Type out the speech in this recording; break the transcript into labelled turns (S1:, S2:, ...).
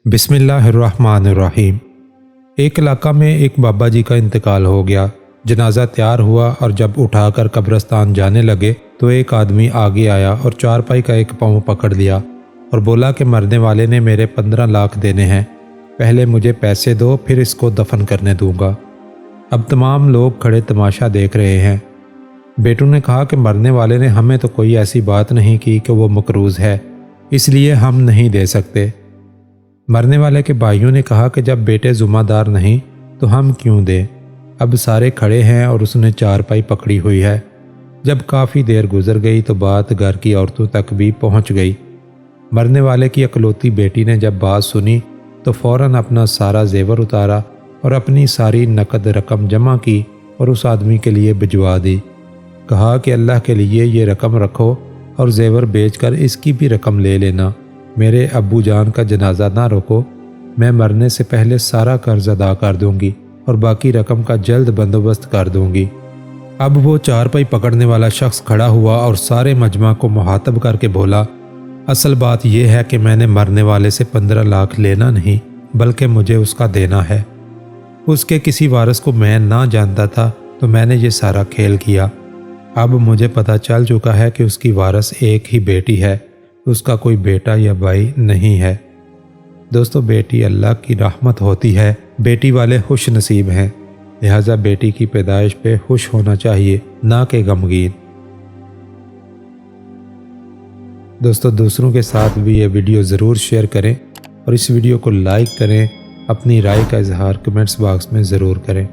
S1: बिस्मिल्लाहिर्रहमानिर्रहीम। एक इलाका में एक बाबा जी का इंतकाल हो गया। जनाजा तैयार हुआ और जब उठाकर कब्रिस्तान जाने लगे तो एक आदमी आगे आया और चारपाई का एक पाँव पकड़ लिया और बोला कि मरने वाले ने मेरे 15 लाख देने हैं, पहले मुझे पैसे दो फिर इसको दफन करने दूंगा। अब तमाम लोग खड़े तमाशा देख रहे हैं। बेटू ने कहा कि मरने वाले ने हमें तो कोई ऐसी बात नहीं की कि वो मकरूज़ है, इसलिए हम नहीं दे सकते। मरने वाले के भाइयों ने कहा कि जब बेटे ज़िम्मेदार नहीं तो हम क्यों दें। अब सारे खड़े हैं और उसने चारपाई पकड़ी हुई है। जब काफ़ी देर गुजर गई तो बात घर की औरतों तक भी पहुंच गई। मरने वाले की इकलौती बेटी ने जब बात सुनी तो फ़ौरन अपना सारा जेवर उतारा और अपनी सारी नकद रकम जमा की और उस आदमी के लिए भिजवा दी। कहा कि अल्लाह के लिए ये रकम रखो और जेवर बेचकर इसकी भी रकम ले लेना। मेरे अब्बू जान का जनाजा ना रोको, मैं मरने से पहले सारा कर्ज अदा कर दूंगी और बाकी रकम का जल्द बंदोबस्त कर दूंगी। अब वो चारपाई पकड़ने वाला शख्स खड़ा हुआ और सारे मजमा को मुहातब करके बोला, असल बात यह है कि मैंने मरने वाले से 15 लाख लेना नहीं बल्कि मुझे उसका देना है। उसके किसी वारिस को मैं ना जानता था तो मैंने ये सारा खेल किया। अब मुझे पता चल चुका है कि उसकी वारिस एक ही बेटी है, उसका कोई बेटा या भाई नहीं है। दोस्तों, बेटी अल्लाह की रहमत होती है, बेटी वाले खुश नसीब हैं, लिहाजा बेटी की पैदाइश पे खुश होना चाहिए, ना कि गमगीन। दोस्तों, दूसरों के साथ भी ये वीडियो ज़रूर शेयर करें और इस वीडियो को लाइक करें। अपनी राय का इजहार कमेंट्स बॉक्स में ज़रूर करें।